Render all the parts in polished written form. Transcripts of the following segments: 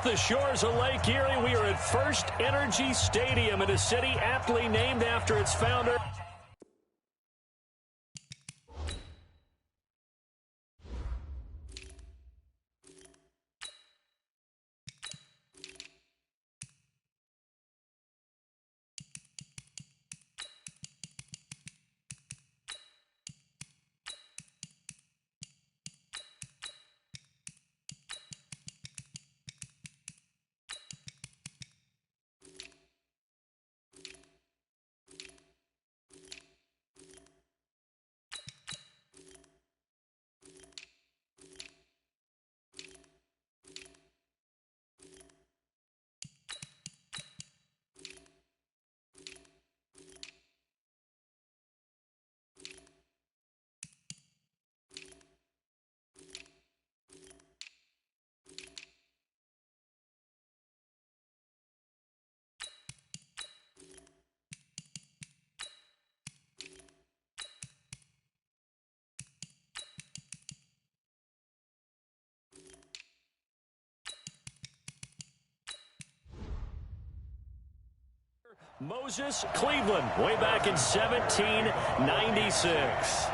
The shores of Lake Erie, we are at First Energy Stadium in a city aptly named after its founder. Moses, Cleveland, way back in 1796.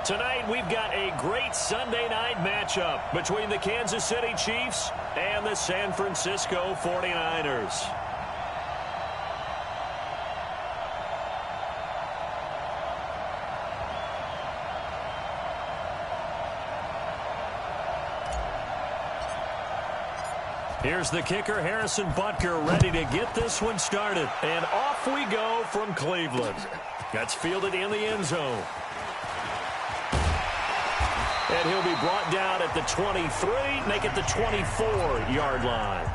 Tonight, we've got a great Sunday night matchup between the Kansas City Chiefs and the San Francisco 49ers. Here's the kicker, Harrison Butker, ready to get this one started. And off we go from Cleveland. That's fielded in the end zone. And he'll be brought down at the 23, make it the 24-yard line.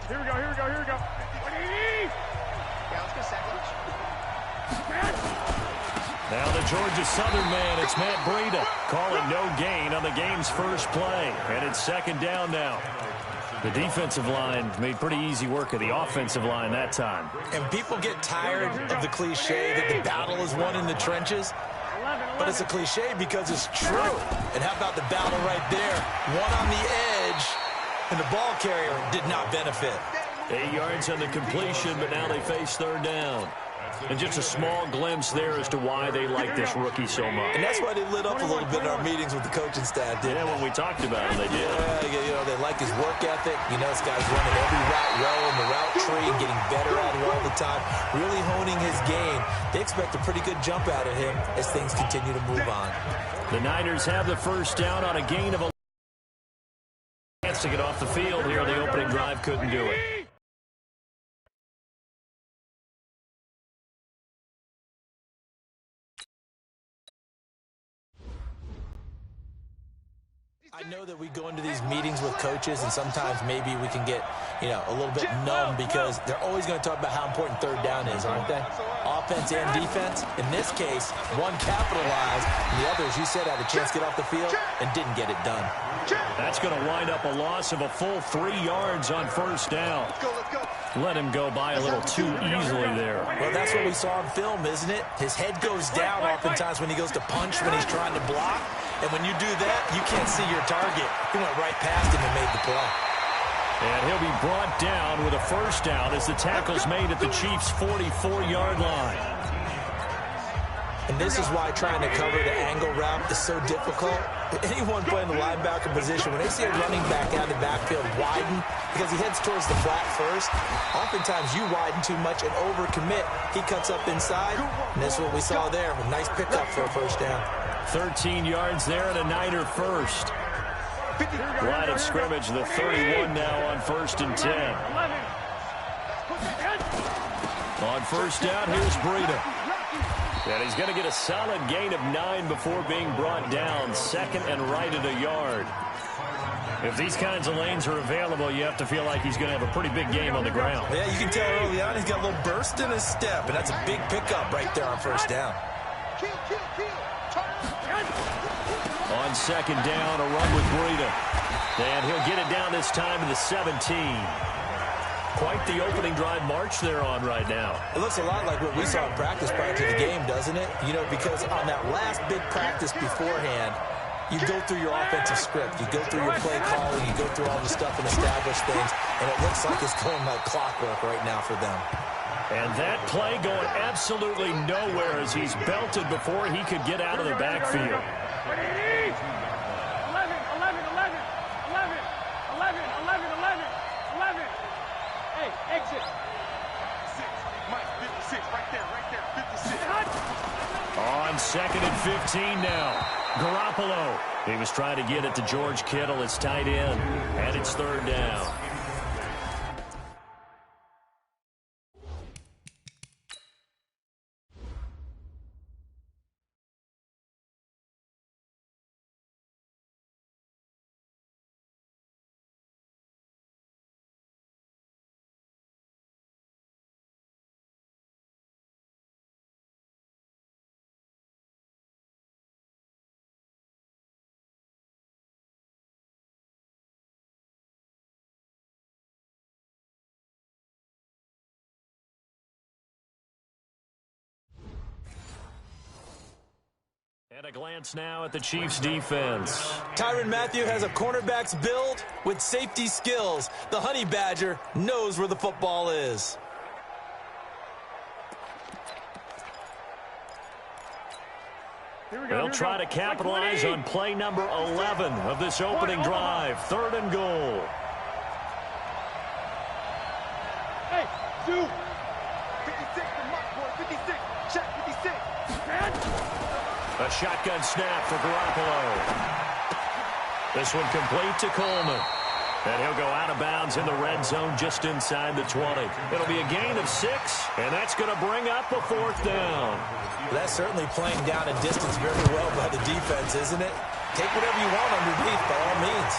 Here we go. Yeah, let's go second. Now the Georgia Southern man, it's Matt Breida, calling no gain on the game's first play. And it's second down now. The defensive line made pretty easy work of the offensive line that time. And people get tired of the cliche that the battle is won in the trenches. But it's a cliche because it's true. And how about the battle right there? One on the edge. And the ball carrier did not benefit. 8 yards on the completion, but now they face third down. And just a small glimpse there as to why they like this rookie so much. And that's why they lit up a little bit in our meetings with the coaching staff, didn't they? Yeah, when we talked about him, they did. Yeah, they like his work ethic. You know, this guy's running every route well in the route tree and getting better at it all the time, really honing his game. They expect a pretty good jump out of him as things continue to move on. The Niners have the first down on a gain of a chance to get off the field here. The opening drive couldn't do it. I know that we go into these meetings with coaches, and sometimes maybe we can get, a little bit numb because they're always going to talk about how important third down is, aren't they? Offense and defense. In this case, one capitalized, and the other, as you said, had a chance to get off the field and didn't get it done. That's going to wind up a loss of a full 3 yards on first down. Let's go. Let him go by a little too easily there. Well, that's what we saw in film, isn't it? His head goes down oftentimes when he goes to punch, when he's trying to block. And when you do that, you can't see your target. He went right past him and made the play. And he'll be brought down with a first down as the tackle's made at the Chiefs' 44-yard line. And this is why trying to cover the angle route is so difficult. Anyone playing the linebacker position, when they see a running back out of the backfield widen because he heads towards the flat first, oftentimes you widen too much and overcommit. He cuts up inside, and that's what we saw there. A nice pickup for a first down. 13 yards there and a Niner first. Line of scrimmage, the 31 now on 1st and 10. On first down, here's Breida. And he's going to get a solid gain of 9 before being brought down. Second and right at a yard. If these kinds of lanes are available, you have to feel like he's going to have a pretty big game on the ground. Yeah, you can tell early on he's got a little burst in his step, and that's a big pickup right there on first down. On second down, a run with Breida. And he'll get it down this time to the 17. Quite the opening drive march they're on right now. It looks a lot like what we saw in practice prior to the game, doesn't it? You know, because on that last big practice beforehand, you go through your offensive script. You go through your play calling. You go through all the stuff and establish things. And it looks like it's going like clockwork right now for them. And that play going absolutely nowhere as he's belted before he could get out of the backfield. 11. Hey, exit. 56. Mike, 56. Right there. 56. On 2nd and 15 now. Garoppolo. He was trying to get it to George Kittle, his tight end. And it's 3rd down. And a glance now at the Chiefs' defense. Tyrann Mathieu has a cornerback's build with safety skills. The Honey Badger knows where the football is. They'll try to capitalize on play number 11 of this opening drive. 3rd and goal. Hey, Sue. 56 for Mark, boy. 56. Check 56. A shotgun snap for Garoppolo. This one complete to Coleman. And he'll go out of bounds in the red zone just inside the 20. It'll be a gain of 6, and that's going to bring up a 4th down. That's certainly playing down a distance very well by the defense, isn't it? Take whatever you want underneath, by all means.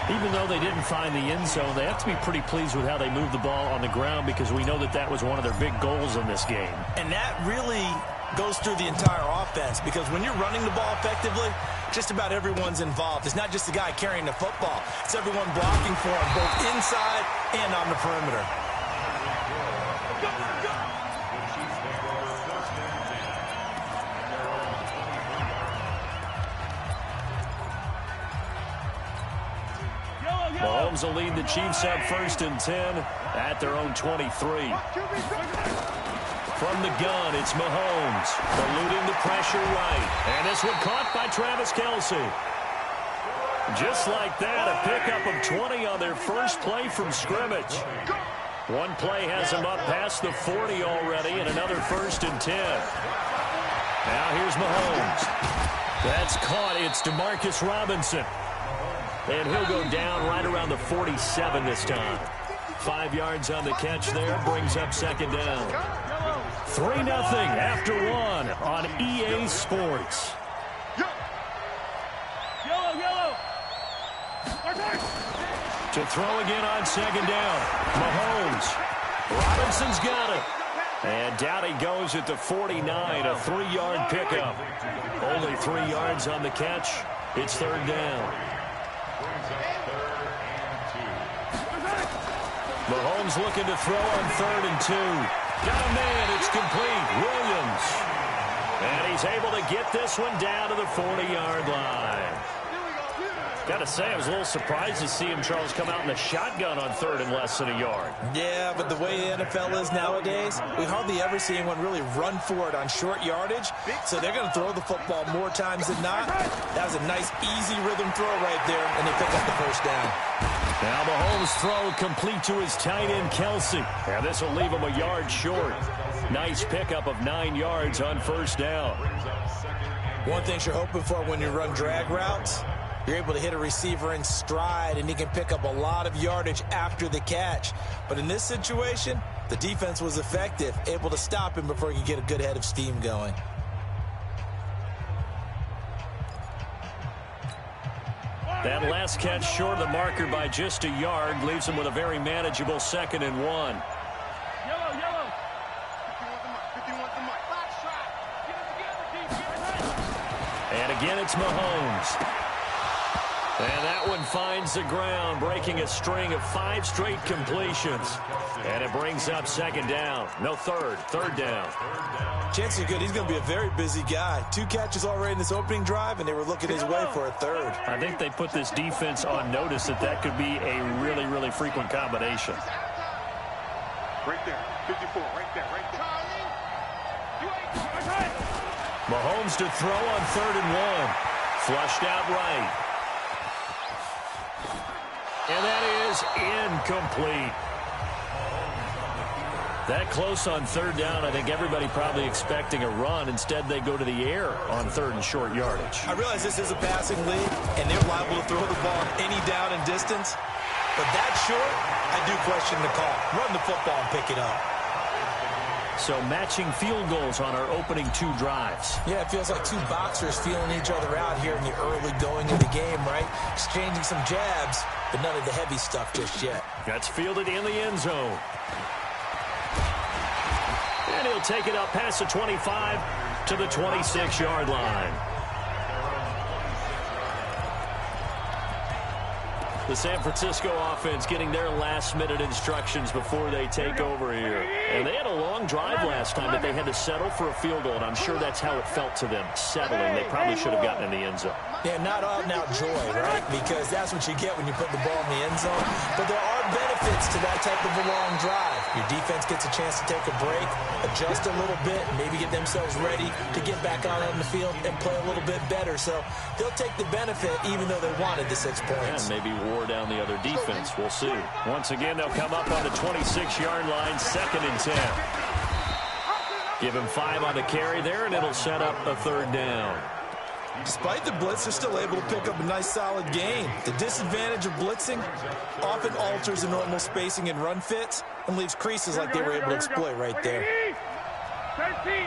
Even though they didn't find the end zone, they have to be pretty pleased with how they moved the ball on the ground because we know that that was one of their big goals in this game. And that really goes through the entire offense because when you're running the ball effectively, just about everyone's involved. It's not just the guy carrying the football. It's everyone blocking for him, both inside and on the perimeter. Mahomes will lead the Chiefs up 1st and 10 at their own 23. From the gun, it's Mahomes, eluding the pressure right. And this one caught by Travis Kelce. Just like that, a pickup of 20 on their first play from scrimmage. One play has them up past the 40 already, and another 1st and 10. Now here's Mahomes. That's caught. It's Demarcus Robinson. And he'll go down right around the 47 this time. 5 yards on the catch there, brings up 2nd down. 3-0 after 1 on EA Sports. Yellow. To throw again on 2nd down. Mahomes. Robinson's got it. And down he goes at the 49, a 3-yard pickup. Only 3 yards on the catch. It's 3rd down. Mahomes looking to throw on 3rd and 2. Got a man. It's complete. Williams. And he's able to get this one down to the 40-yard line. Got to say, I was a little surprised to see him, Charles, come out in the shotgun on 3rd and less than a yard. Yeah, but the way the NFL is nowadays, we hardly ever see anyone really run for it on short yardage. So they're going to throw the football more times than not. That was a nice, easy rhythm throw right there, and they pick up the 1st down. Now Mahomes' throw complete to his tight end, Kelce. And this will leave him a yard short. Nice pickup of 9 yards on 1st down. One thing you're hoping for when you run drag routes, you're able to hit a receiver in stride, and he can pick up a lot of yardage after the catch. But in this situation, the defense was effective, able to stop him before he could get a good head of steam going. That last catch short of the marker by just a yard leaves him with a very manageable 2nd and 1. Yellow. 51 And again, it's Mahomes. And that one finds the ground, breaking a string of 5 straight completions. And it brings up second down. No, third down. Chances are good he's going to be a very busy guy. 2 catches already in this opening drive, and they were looking his way for a third. I think they put this defense on notice that could be a really, really frequent combination. Right there, 54, right there. Mahomes to throw on 3rd and 1. Flushed out right. And that is incomplete. That close on 3rd down, I think everybody probably expecting a run. Instead, they go to the air on 3rd and short yardage. I realize this is a passing league, and they're liable to throw the ball any down and distance. But that short, I do question the call. Run the football and pick it up. So matching field goals on our opening 2 drives. Yeah, it feels like 2 boxers feeling each other out here in the early going of the game, right? Exchanging some jabs, but none of the heavy stuff just yet. That's fielded in the end zone. And he'll take it up past the 25 to the 26-yard line. The San Francisco offense getting their last-minute instructions before they take over here. And they had a long drive last time that they had to settle for a field goal, and I'm sure that's how it felt to them, settling. They probably should have gotten in the end zone. Yeah, not out-and-out joy, right? Because that's what you get when you put the ball in the end zone. But there are benefits to that type of a long drive. Your defense gets a chance to take a break, adjust a little bit, maybe get themselves ready to get back out on the field and play a little bit better. So they'll take the benefit even though they wanted the 6 points. And maybe down the other defense. We'll see. Once again, they'll come up on the 26-yard line, 2nd and 10. Give him 5 on the carry there, and it'll set up a 3rd down. Despite the blitz, they're still able to pick up a nice, solid gain. The disadvantage of blitzing often alters the normal spacing and run fits and leaves creases like they were able to exploit right there. 13.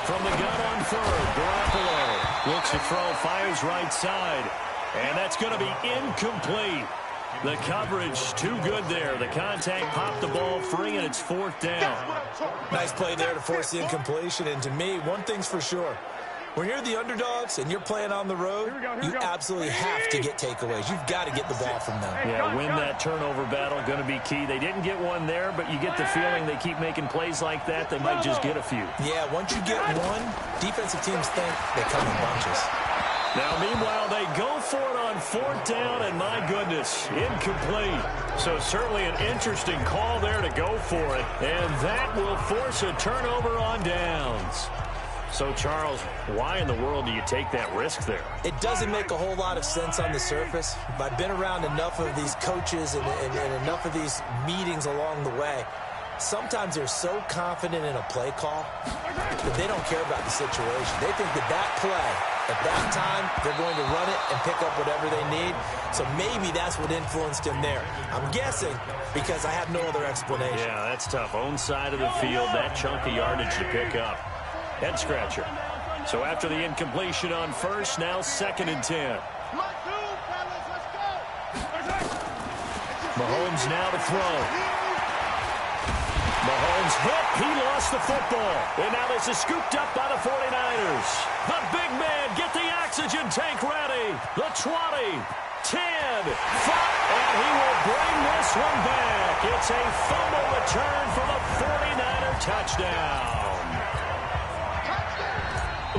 From the gun on 3rd, Garoppolo looks to throw, fires right side, and that's going to be incomplete. The coverage too good there. The contact popped the ball free, and it's 4th down. Nice play there to force the incompletion, and to me, one thing's for sure. When you're the underdogs and you're playing on the road, you absolutely have to get takeaways. You've got to get the ball from them. Yeah, win that turnover battle, going to be key. They didn't get one there, but you get the feeling they keep making plays like that, they might just get a few. Yeah, once you get one, defensive teams think they come in bunches. Now, meanwhile, they go for it on 4th down, and my goodness, incomplete. So certainly an interesting call there to go for it, and that will force a turnover on downs. So, Charles, why in the world do you take that risk there? It doesn't make a whole lot of sense on the surface. But I've been around enough of these coaches and enough of these meetings along the way. Sometimes they're so confident in a play call that they don't care about the situation. They think that play, at that time, they're going to run it and pick up whatever they need. So maybe that's what influenced him there. I'm guessing because I have no other explanation. Yeah, that's tough. Own side of the field, that chunk of yardage to pick up. Head scratcher. So after the incompletion on 1st, now 2nd and 10. Mahomes now to throw. Mahomes hit. He lost the football. And now this is scooped up by the 49ers. The big man, get the oxygen tank ready. The 20, 10, 5, and he will bring this one back. It's a fumble return for the 49er touchdown.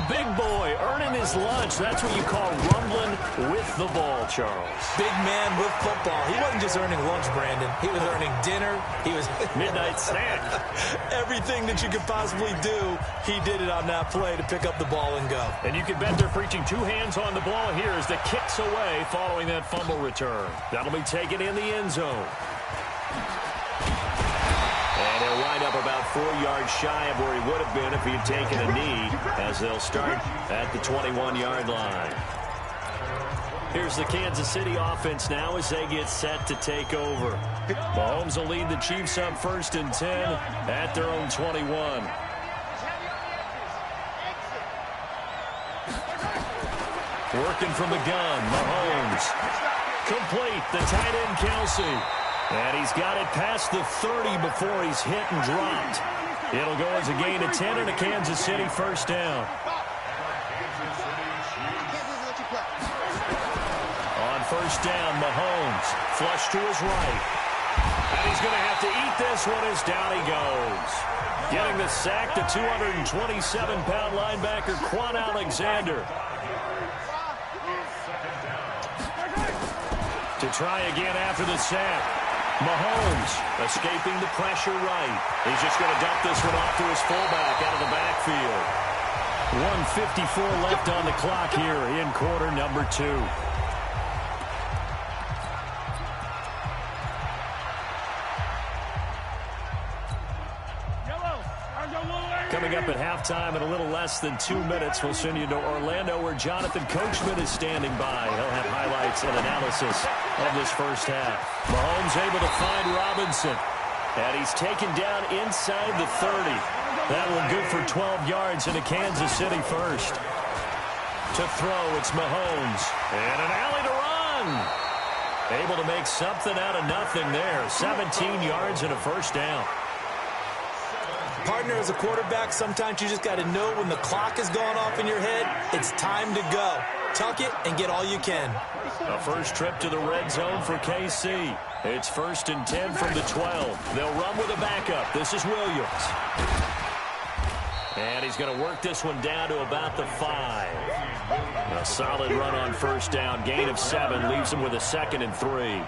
Big boy earning his lunch. That's what you call rumbling with the ball, Charles. Big man with football. He wasn't just earning lunch, Brandon. He was earning dinner. He was midnight snack. Everything that you could possibly do, he did it on that play to pick up the ball and go. And you can bet they're preaching 2 hands on the ball here as the kicks away following that fumble return. That'll be taken in the end zone. And he'll wind up about 4 yards shy of where he would have been if he had taken a knee, as they'll start at the 21-yard line. Here's the Kansas City offense now as they get set to take over. Mahomes will lead the Chiefs up 1st and 10 at their own 21. Working from the gun, Mahomes. Complete, the tight end, Kelsey. And he's got it past the 30 before he's hit and dropped. It'll go as a gain of 10 and a Kansas City 1st down. first down. Mahomes flush to his right. And he's going to have to eat this one as down he goes. Getting the sack to 227-pound linebacker Quan Alexander. To try again after the sack. Mahomes escaping the pressure right. He's just going to dump this one off to his fullback out of the backfield. 1:54 left on the clock here in quarter number 2. Coming up at halftime in a little less than 2 minutes, we'll send you to Orlando where Jonathan Coachman is standing by. He'll have highlights and analysis of this first half. Mahomes able to find Robinson. And he's taken down inside the 30. That one good for 12 yards into Kansas City first. To throw, it's Mahomes. And an alley to run. Able to make something out of nothing there. 17 yards and a first down. Partner, as a quarterback, sometimes you just got to know when the clock is going off in your head, it's time to go. Tuck it and get all you can. A first trip to the red zone for KC. It's 1st and 10 from the 12. They'll run with a backup. This is Williams. And he's going to work this one down to about the 5. A solid run on first down. Gain of 7 leaves him with a 2nd and 3.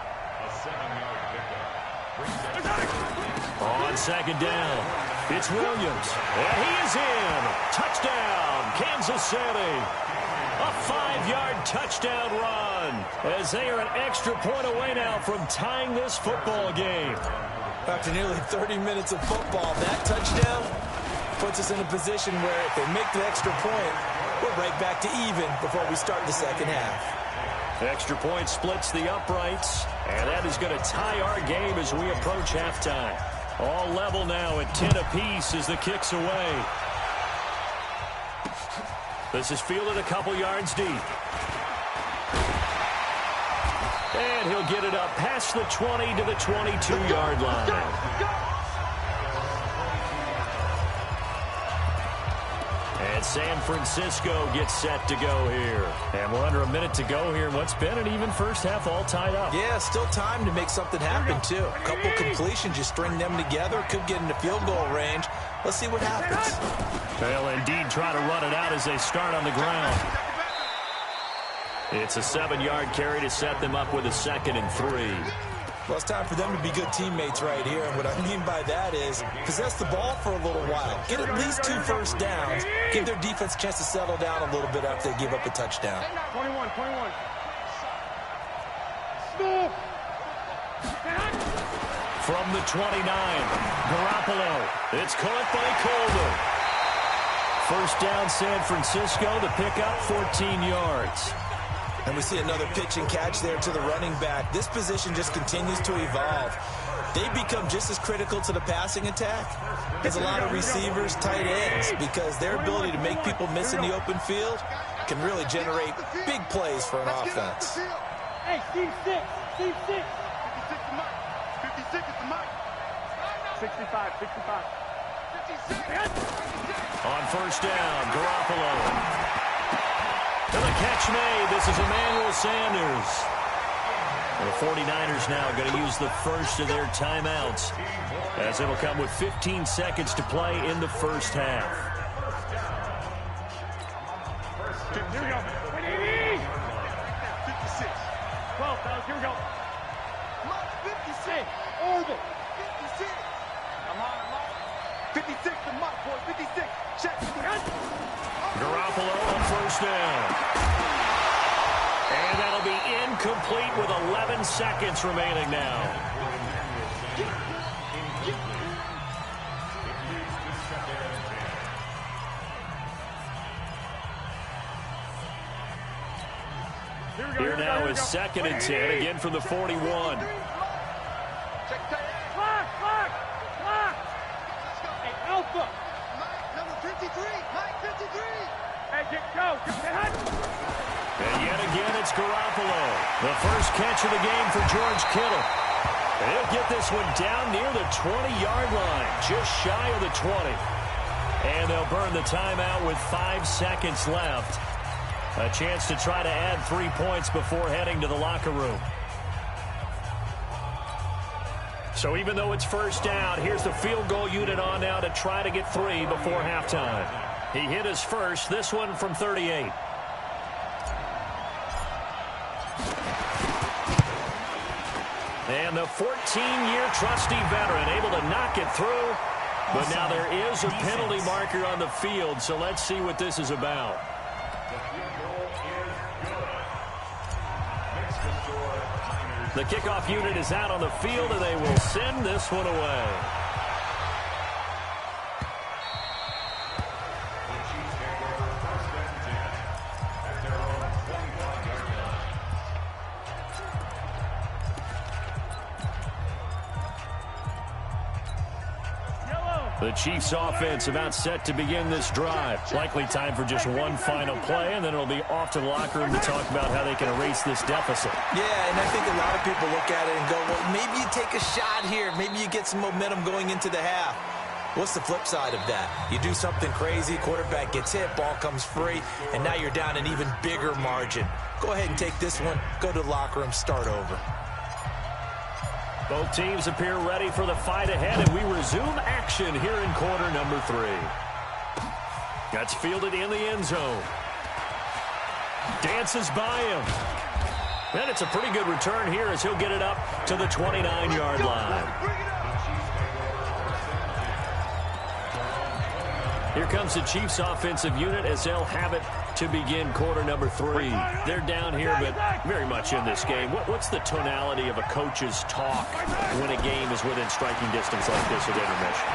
On 2nd down, it's Williams. And he is in. Touchdown, Kansas City. A 5-yard touchdown run as they are an extra point away now from tying this football game. After nearly 30 minutes of football, that touchdown puts us in a position where if they make the extra point, we're right back to even before we start the second half. Extra point splits the uprights, and that is going to tie our game as we approach halftime. All level now at 10 apiece as the kick's away. This is fielded a couple yards deep. And he'll get it up past the 20 to the 22-yard line. And San Francisco gets set to go here. And we're under a minute to go here in what's been an even first half, all tied up. Yeah, still time to make something happen, too. A couple completions, you string them together, could get into field goal range. Let's see what happens. They'll indeed try to run it out as they start on the ground. It's a 7-yard carry to set them up with a 2nd and 3. Well, it's time for them to be good teammates right here. And what I mean by that is possess the ball for a little while. Get at least 2 first downs. Give their defense a chance to settle down a little bit after they give up a touchdown. 21. From the 29, Garoppolo. It's caught by Colder. First down, San Francisco. The pickup, 14 yards. And we see another pitch and catch there to the running back. This position just continues to evolve. They become just as critical to the passing attack as a lot of receivers, tight ends, because their ability to make people miss in the open field can really generate big plays for an offense. Hey, Steve 6. 56 to Mike. 56 is to Mike. 65. 56. On first down, Garoppolo. And the catch made. This is Emmanuel Sanders. And the 49ers now going to use the first of their timeouts as it'll come with 15 seconds to play in the first half. Here we go. 56. 12, fellas. Here we go. 56. Orbit. 56. I'm on. 56 to Mike, boy. 56. Check. Garoppolo on first down. And that'll be incomplete with 11 seconds remaining now. Here now is 2nd and 10, again from the 41. Hey, Alpha. Number 53. Mike 53. Hey, go. And yet again, it's Garoppolo. The first catch of the game for George Kittle. And he'll get this one down near the 20-yard line, just shy of the 20. And they'll burn the timeout with 5 seconds left. A chance to try to add 3 points before heading to the locker room. So even though it's first down, here's the field goal unit on now to try to get 3 before halftime. He hit his first, this one from 38. And the 14-year trusty veteran able to knock it through. But now there is a penalty marker on the field, so let's see what this is about. The kickoff unit is out on the field, and they will send this one away. The Chiefs offense about set to begin this drive. Likely time for just one final play, and then it'll be off to the locker room to talk about how they can erase this deficit. Yeah, and I think a lot of people look at it and go, well, maybe you take a shot here. Maybe you get some momentum going into the half. What's the flip side of that? You do something crazy, quarterback gets hit, ball comes free, and now you're down an even bigger margin. Go ahead and take this one, go to the locker room, start over. Both teams appear ready for the fight ahead, and we resume action here in quarter number 3. That's fielded in the end zone. Dances by him. And it's a pretty good return here as he'll get it up to the 29-yard line. Here comes the Chiefs offensive unit as they'll have it to begin quarter number 3. They're down here, but very much in this game. What's the tonality of a coach's talk when a game is within striking distance like this at intermission?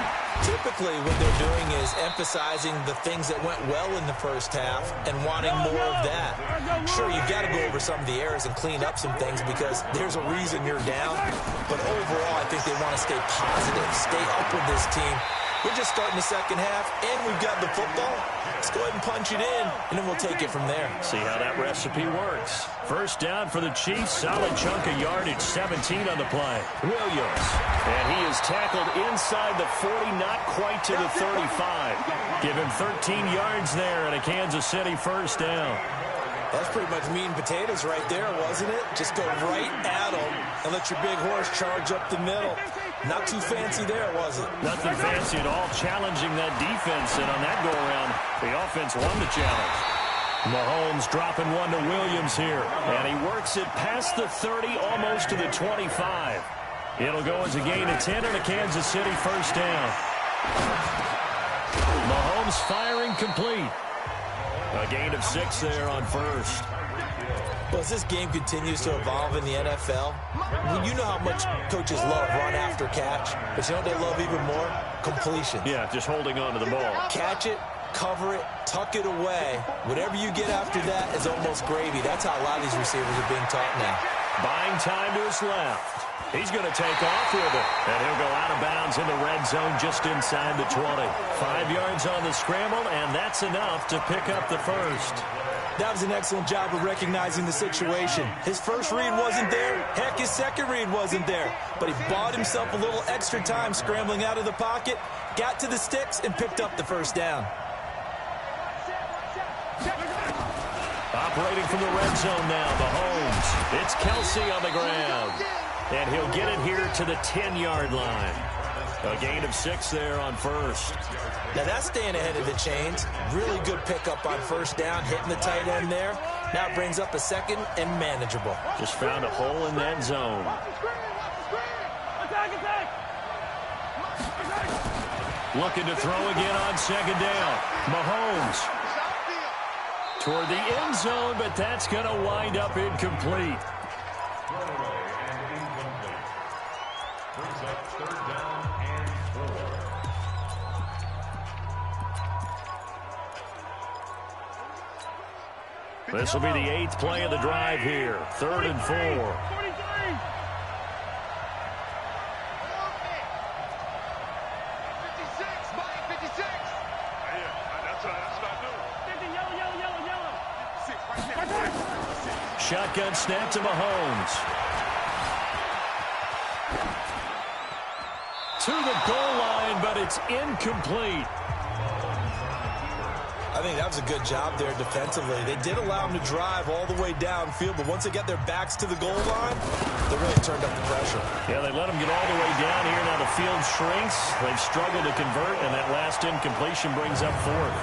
Typically, what they're doing is emphasizing the things that went well in the first half and wanting more of that. Sure, you've got to go over some of the errors and clean up some things because there's a reason you're down. But overall, I think they want to stay positive, stay up with this team. We're just starting the second half, and we've got the football. Let's go ahead and punch it in, and then we'll take it from there. See how that recipe works. First down for the Chiefs. Solid chunk of yardage, 17 on the play. Williams. And he is tackled inside the 40, not quite to the 35. Give him 13 yards there and a Kansas City first down. That's pretty much meat and potatoes right there, wasn't it? Just go right at them and let your big horse charge up the middle. Not too fancy there, was it? Nothing fancy at all, challenging that defense. And on that go-around, the offense won the challenge. Mahomes dropping one to Williams here. And he works it past the 30, almost to the 25. It'll go as a gain of 10 and a Kansas City first down. Mahomes firing complete. A gain of 6 there on first. Well, as this game continues to evolve in the NFL, you know how much coaches love run after catch, but you know what they love even more? Completion. Yeah, just holding on to the ball. Catch it, cover it, tuck it away. Whatever you get after that is almost gravy. That's how a lot of these receivers are being taught now. Buying time to his left. He's going to take off with it. And he'll go out of bounds in the red zone just inside the 20. 5 yards on the scramble, and that's enough to pick up the first. That was an excellent job of recognizing the situation. His first read wasn't there. Heck, his second read wasn't there. But he bought himself a little extra time scrambling out of the pocket, got to the sticks, and picked up the first down. Operating from the red zone now, Mahomes. It's Kelsey on the ground. And he'll get it here to the 10-yard line. A gain of 6 there on first. Now that's staying ahead of the chains. Really good pickup on first down, hitting the tight end there. Now it brings up a second and manageable. Just found a hole in that zone. Looking to throw again on second down. Mahomes toward the end zone, but that's going to wind up incomplete. This will be the 8th play of the drive here. 3rd and 4. 43. Shotgun snap to Mahomes. To the goal line, but it's incomplete. I think that was a good job there defensively. They did allow them to drive all the way downfield, but once they get their backs to the goal line, they really turned up the pressure. Yeah, they let them get all the way down here. Now the field shrinks. They've struggled to convert, and that last incompletion brings up fourth.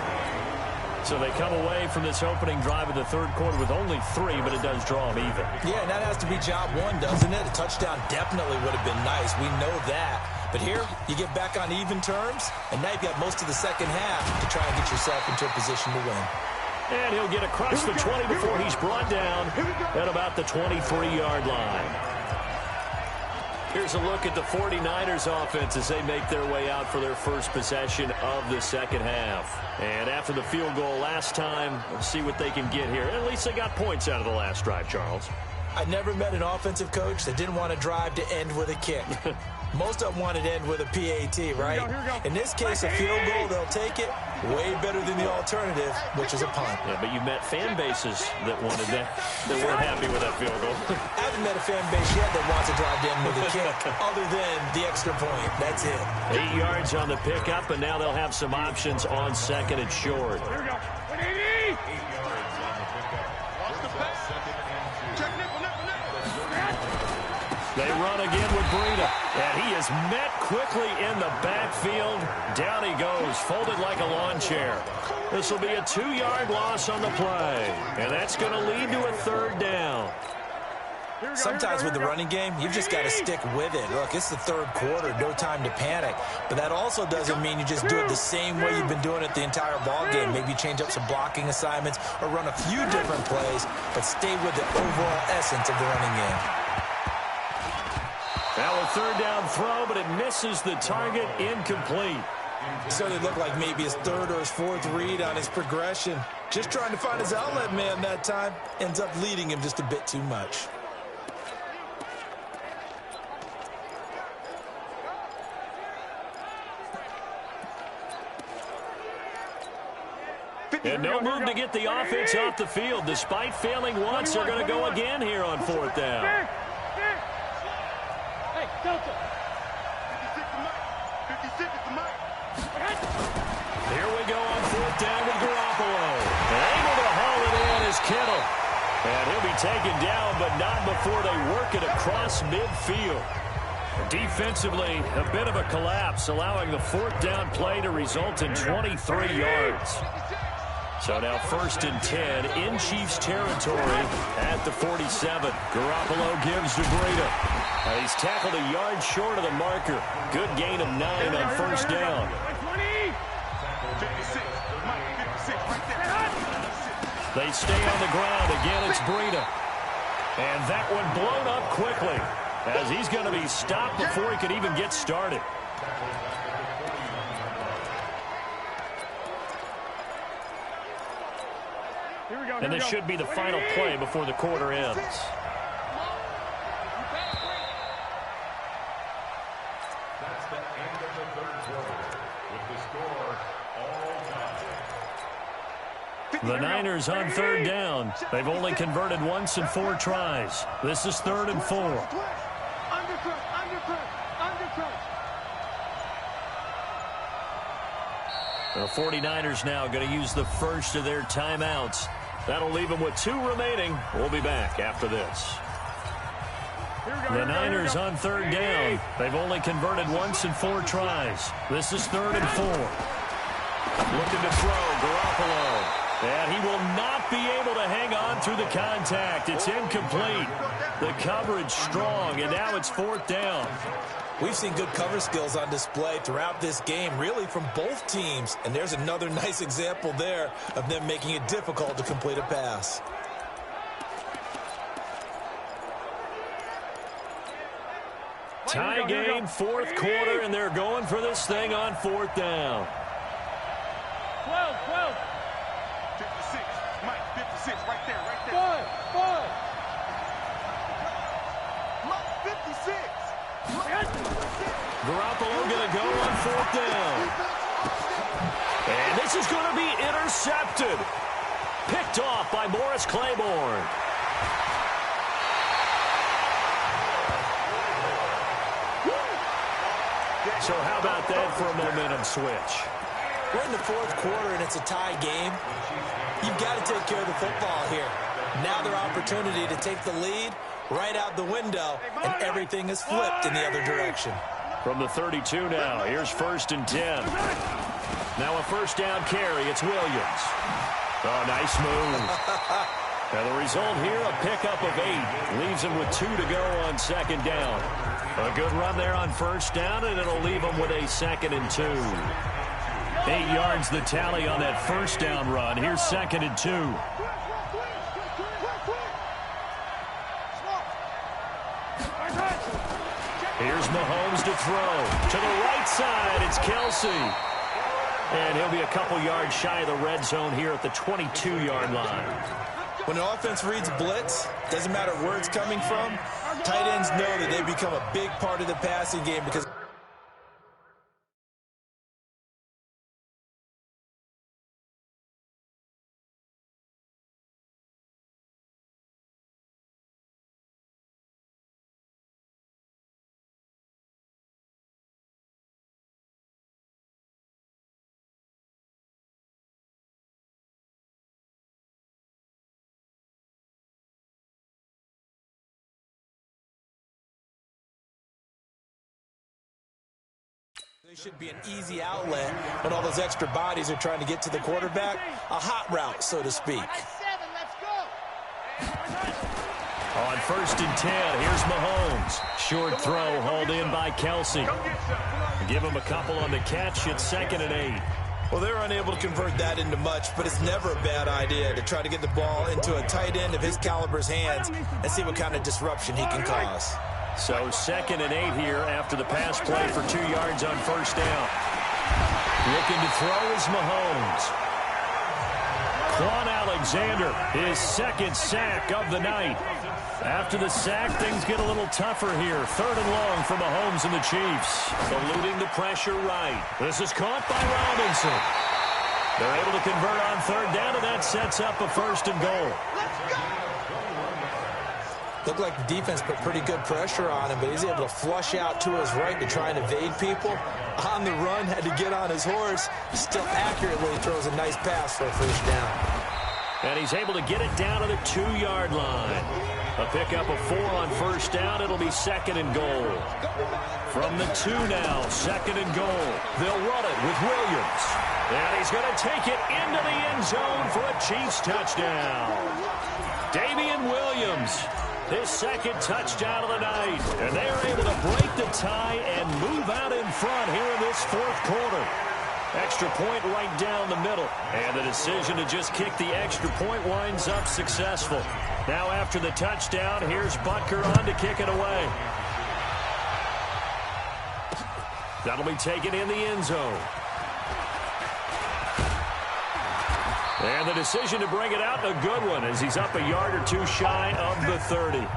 So they come away from this opening drive of the third quarter with only 3, but it does draw them even. Yeah, and that has to be job one, doesn't it? A touchdown definitely would have been nice. We know that. But here, you get back on even terms, and now you've got most of the second half to try and get yourself into a position to win. And he'll get across the 20 before he's brought down at about the 23-yard line. Here's a look at the 49ers offense as they make their way out for their first possession of the second half. And after the field goal last time, we'll see what they can get here. At least they got points out of the last drive, Charles. I never met an offensive coach that didn't want to drive to end with a kick. Most of them wanted to end with a PAT, right? Here we go. In this case, a field goal, they'll take it. Way better than the alternative, which is a punt. Yeah, but you met fan bases that wanted that, that weren't happy with that field goal. I haven't met a fan base yet that wants to drive to end with a kick, other than the extra point. That's it. 8 yards on the pickup, and now they'll have some options on second and short. Here we go. 180. Watch the pass. Check nickel. They run again with Breida, and he is met quickly in the backfield. Down he goes, folded like a lawn chair. This will be a 2-yard loss on the play, and that's going to lead to a third down. Sometimes with the running game, you've just got to stick with it. Look, it's the third quarter, no time to panic. But that also doesn't mean you just do it the same way you've been doing it the entire ball game. Maybe you change up some blocking assignments or run a few different plays, but stay with the overall essence of the running game. Now a third down throw, but it misses the target, incomplete. So it looked like maybe his third or his fourth read on his progression. Just trying to find his outlet man that time. Ends up leading him just a bit too much. And no move to get the offense off the field. Despite failing once, they're going to go again here on fourth down. Hey, Delta. 56 is the mic. Here we go on fourth down with Garoppolo. And able to haul it in is Kittle. And he'll be taken down, but not before they work it across midfield. Defensively, a bit of a collapse, allowing the fourth down play to result in 23 yards. So now first and 10 in Chiefs territory at the 47. Garoppolo gives to Breida. He's tackled a yard short of the marker. Good gain of 9 on first down. 56, right there. They stay on the ground. Again, it's Breida. And that one blown up quickly as he's going to be stopped before he could even get started. And this should be the final play before the quarter ends. That's the end of the third quarter with the score all tied. The Niners on third down. They've only converted once in 4 tries. This is 3rd and 4. The 49ers now going to use the first of their timeouts. That'll leave them with 2 remaining. We'll be back after this. The Niners on third down. They've only converted once in 4 tries. This is 3rd and 4. Looking to throw, Garoppolo. And he will not be able to hang on through the contact. It's incomplete. The coverage strong, and now it's 4th down. We've seen good cover skills on display throughout this game, really from both teams. And there's another nice example there of them making it difficult to complete a pass. Tie game, 4th quarter, and they're going for this thing on 4th down. 12. 56, Mike, 56, right there. 5. Mike, 56. Garoppolo going to go on 4th down. And this is going to be intercepted. Picked off by Morris Claiborne. So how about that for a momentum switch? We're in the fourth quarter, and it's a tie game. You've got to take care of the football here. Now their opportunity to take the lead right out the window, and everything is flipped in the other direction. From the 32 now, here's 1st and 10. Now a first down carry. It's Williams. Oh, nice move. Now the result here, a pickup of 8. Leaves him with 2 to go on 2nd down. A good run there on 1st down, and it'll leave him with a 2nd and 2. 8 yards the tally on that 1st down run. Here's 2nd and 2. Here's Mahomes to throw. To the right side, it's Kelsey. And he'll be a couple yards shy of the red zone here at the 22-yard line. When an offense reads blitz, doesn't matter where it's coming from, tight ends know that they become a big part of the passing game because they should be an easy outlet when all those extra bodies are trying to get to the quarterback. A hot route, so to speak. On 1st and 10, here's Mahomes. Short throw hauled in by Kelsey. Give him a couple on the catch. It's 2nd and 8. Well, they're unable to convert that into much, but it's never a bad idea to try to get the ball into a tight end of his caliber's hands and see what kind of disruption he can cause. So 2nd and 8 here after the pass play for 2 yards on 1st down. Looking to throw is Mahomes. Quan Alexander, his 2nd sack of the night. After the sack, things get a little tougher here. 3rd and long for Mahomes and the Chiefs. Eluding the pressure right. This is caught by Robinson. They're able to convert on 3rd down, and that sets up a 1st and goal. Looked like the defense put pretty good pressure on him, but he's able to flush out to his right to try and evade people. On the run, had to get on his horse. Still accurately throws a nice pass for a 1st down. And he's able to get it down to the 2-yard line. A pickup of 4 on 1st down. It'll be 2nd and goal. From the 2 now, 2nd and goal. They'll run it with Williams. And he's going to take it into the end zone for a Chiefs touchdown. Damian Williams, his 2nd touchdown of the night. And they are able to break the tie and move out in front here in this 4th quarter. Extra point right down the middle. And the decision to just kick the extra point winds up successful. Now after the touchdown, here's Butker on to kick it away. That'll be taken in the end zone. And the decision to bring it out, a good one, as he's up a yard or 2 shy of the 30.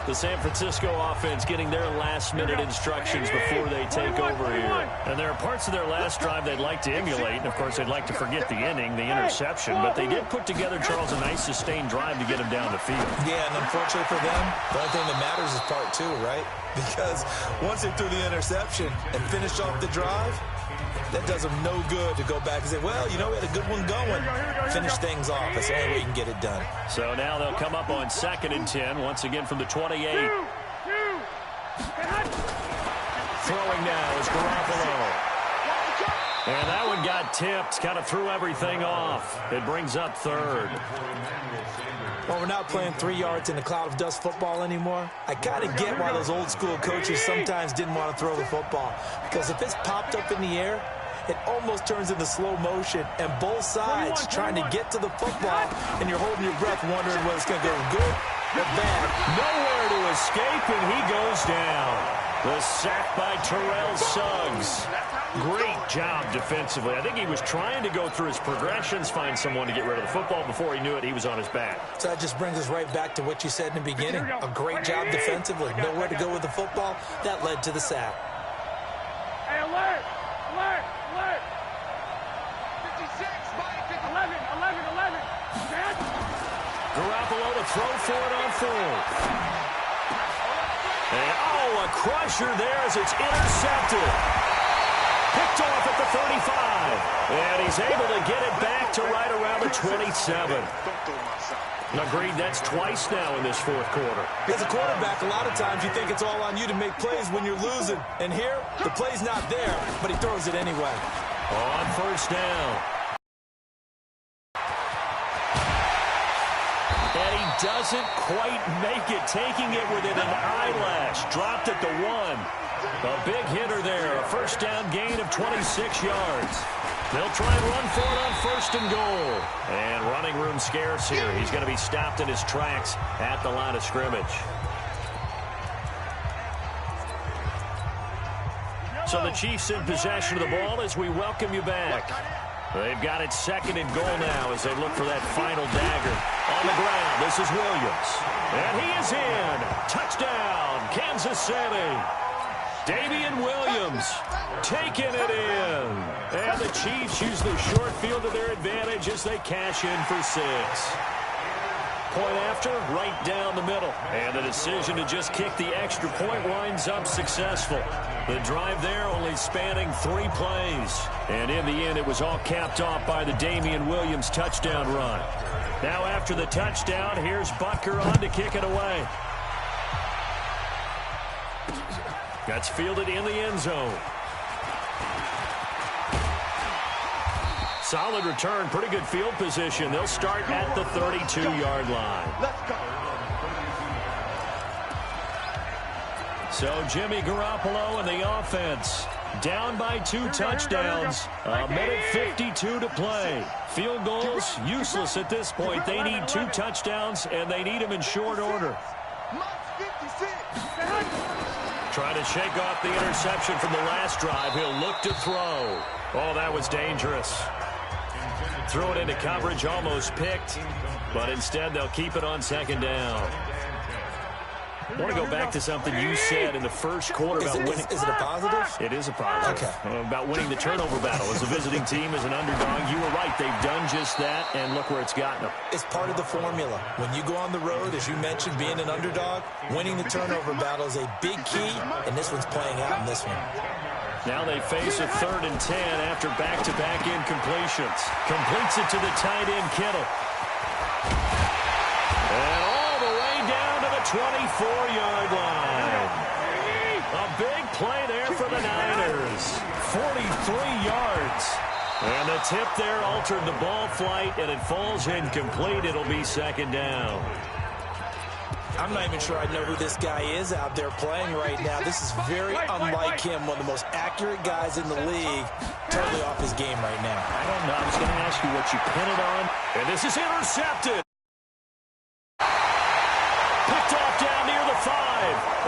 The San Francisco offense getting their last-minute instructions before they take over here. And there are parts of their last drive they'd like to emulate. And, of course, they'd like to forget the inning, the interception. But they did put together, Charles, a nice sustained drive to get him down the field. Yeah, and unfortunately for them, the only thing that matters is part 2, right? Because once they threw the interception and finished off the drive, that does them no good to go back and say, well, you know, we had a good one going. Finish things off. That's the only way you can get it done. So now they'll come up on 2nd and 10, once again from the 28. Throwing now is Garoppolo. And that one got tipped, kind of threw everything off. It brings up 3rd. Well, we're not playing 3 yards in a cloud of dust football anymore. I kind of get why those old school coaches sometimes didn't want to throw the football. Because if it's popped up in the air, it almost turns into slow motion, and both sides trying to get to the football, and you're holding your breath wondering whether it's going to go good or bad. Nowhere to escape, and he goes down. The sack by Terrell Suggs. Great job defensively. I think he was trying to go through his progressions, find someone to get rid of the football. Before he knew it, he was on his back. So that just brings us right back to what you said in the beginning. A great job defensively. Nowhere to go with the football. That led to the sack. Hey, alert! Alert! Alert! 56, Mike, 11, 11, 11. Garoppolo to throw for it on 4th. And, oh, a crusher there as it's intercepted. Picked off at the 35. And he's able to get it back to right around the 27. Agreed, that's twice now in this fourth quarter. As a quarterback, a lot of times you think it's all on you to make plays when you're losing. And here, the play's not there, but he throws it anyway. On first down. And he doesn't quite make it, taking it within an eyelash. Dropped at the 1. A big hitter there, a first down gain of 26 yards. They'll try and run for it on first and goal. And running room scarce here. He's going to be stopped in his tracks at the line of scrimmage. So the Chiefs in possession of the ball as we welcome you back. They've got it second and goal now as they look for that final dagger. On the ground, this is Williams. And he is in. Touchdown, Kansas City. Damian Williams taking it in. And the Chiefs use the short field to their advantage as they cash in for 6. Point after, right down the middle. And the decision to just kick the extra point winds up successful. The drive there only spanning 3 plays. And in the end, it was all capped off by the Damian Williams touchdown run. Now after the touchdown, here's Butker on to kick it away. That's fielded in the end zone. Solid return, pretty good field position. They'll start at the 32-yard line. So Jimmy Garoppolo and the offense down by 2 touchdowns. A minute 52 to play. Field goals useless at this point. They need 2 touchdowns, and they need them in short order. Trying to shake off the interception from the last drive. He'll look to throw. Oh, that was dangerous. Throw it into coverage, almost picked, but instead they'll keep it on second down. I want to go back to something you said in the first quarter about winning. Is it a positive? It is a positive. Okay. About winning the turnover battle. As a visiting team, as an underdog, you were right. They've done just that, and look where it's gotten them. It's part of the formula. When you go on the road, as you mentioned, being an underdog, winning the turnover battle is a big key, and this one's playing out in this one. Now they face a 3rd and 10 after back-to-back incompletions. Completes it to the tight end, Kittle. And all the way down to the 24-yard line. A big play there for the Niners. 43 yards. And the tip there altered the ball flight, and it falls incomplete. It'll be second down. I'm not even sure I know who this guy is out there playing right now. This is very unlike him, one of the most accurate guys in the league. Totally off his game right now. I don't know. I was going to ask you what you pin it on. And this is intercepted. Picked off down near the 5.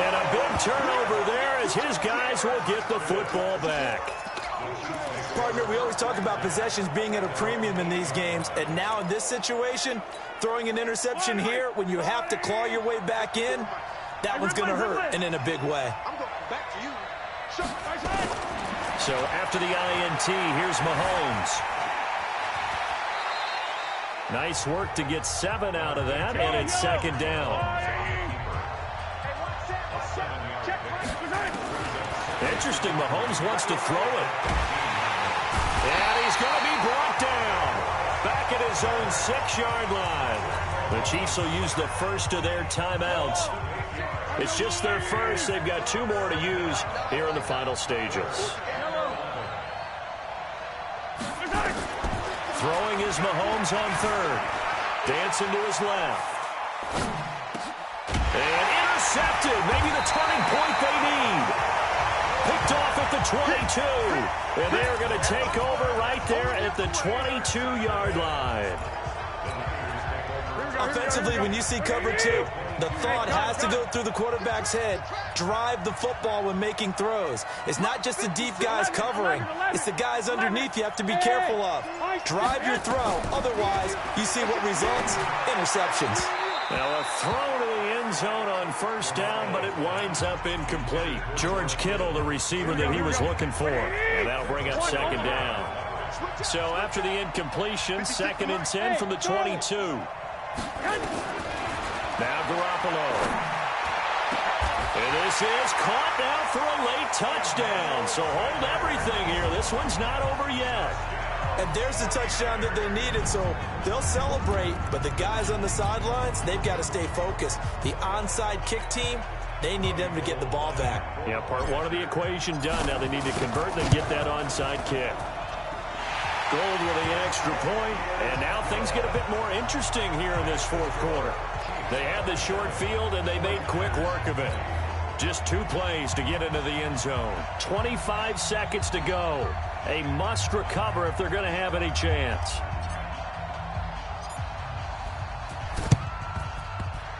And a big turnover there as his guys will get the football back. Partner, we always talk about possessions being at a premium in these games, and now in this situation, throwing an interception here when you have to claw your way back in, that one's going to hurt, and in a big way. So after the INT, here's Mahomes. Nice work to get 7 out of that, and it's second down. Interesting, Mahomes wants to throw it. And he's going to be brought down. Back at his own 6-yard line. The Chiefs will use the first of their timeouts. It's just their first. They've got 2 more to use here in the final stages. Throwing is Mahomes on 3rd. Dancing to his left. And intercepted. Maybe the turning point they need. Picked off at the 22. And they're going to take over right there at the 22-yard line. Offensively, when you see cover 2, the thought has to go through the quarterback's head. Drive the football when making throws. It's not just the deep guys covering. It's the guys underneath you have to be careful of. Drive your throw. Otherwise, you see what results? Interceptions. Now a throw to the end zone on first down, but it winds up incomplete. George Kittle, the receiver that he was looking for. And that'll bring up second down. So after the incompletion, 2nd and 10 from the 22. Now Garoppolo. And this is caught now for a late touchdown. So hold everything here. This one's not over yet. And there's the touchdown that they needed, so they'll celebrate. But the guys on the sidelines, they've got to stay focused. The onside kick team, they need them to get the ball back. Yeah, part one of the equation done. Now they need to convert and get that onside kick. Gold with the extra point, and now things get a bit more interesting here in this fourth quarter. They had the short field, and they made quick work of it. Just 2 plays to get into the end zone. 25 seconds to go. A must recover if they're going to have any chance.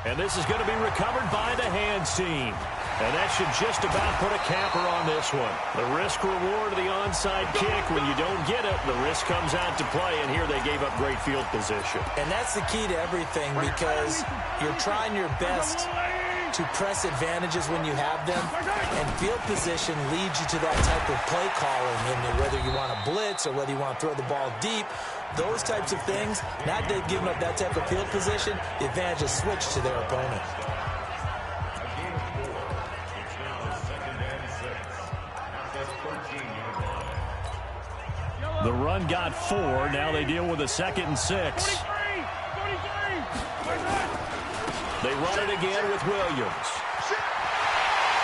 And this is going to be recovered by the hands team. And that should just about put a capper on this one. The risk-reward of the onside kick, when you don't get it, the risk comes out to play, and here they gave up great field position. And that's the key to everything, because you're trying your best to press advantages when you have them, and field position leads you to that type of play calling, and whether you want to blitz or whether you want to throw the ball deep, those types of things. Now that they've given up that type of field position, the advantage is switched to their opponent. The run got 4. Now they deal with a 2nd and 6. They run it again with Williams.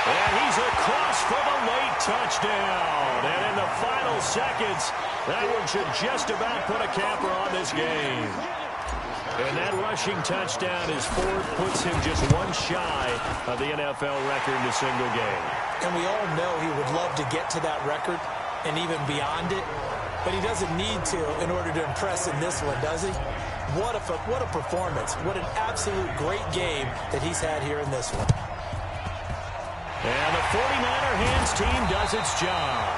And he's across for the late touchdown. And in the final seconds, that one should just about put a capper on this game. And that rushing touchdown is 4th, puts him just 1 shy of the NFL record in a single game. And we all know he would love to get to that record and even beyond it. But he doesn't need to in order to impress in this one, does he? What a performance. What an absolute great game that he's had here in this one. And the 49er hands team does its job.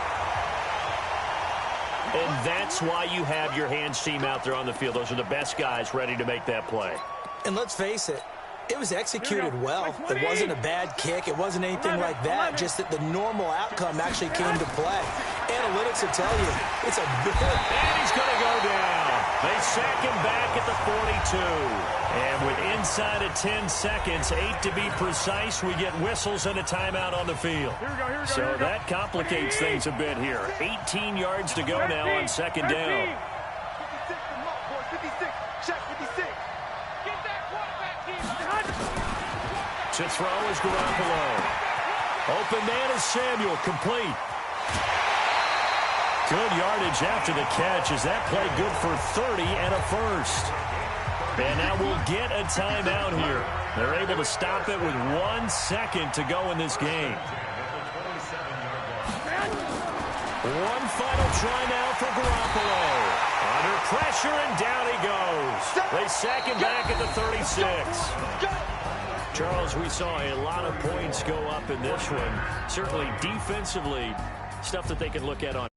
And that's why you have your hands team out there on the field. Those are the best guys ready to make that play. And let's face it, it was executed well. It wasn't a bad kick. It wasn't anything like that. Just that the normal outcome actually came to play. Analytics will tell you it's a good... And he's going to go down. They sack him back at the 42. And with inside of 10 seconds, 8 to be precise, we get whistles and a timeout on the field. So that complicates things a bit here. 18 yards to go now on 2nd down. 56, check 56. To throw is Garoppolo. Open man is Samuel, complete. Good yardage after the catch. Is that play good for 30 and a first? And now we'll get a timeout here. They're able to stop it with 1 second to go in this game. One final try now for Garoppolo. Under pressure, and down he goes. They sack him back at the 36. Charles, we saw a lot of points go up in this one. Certainly defensively, stuff that they can look at on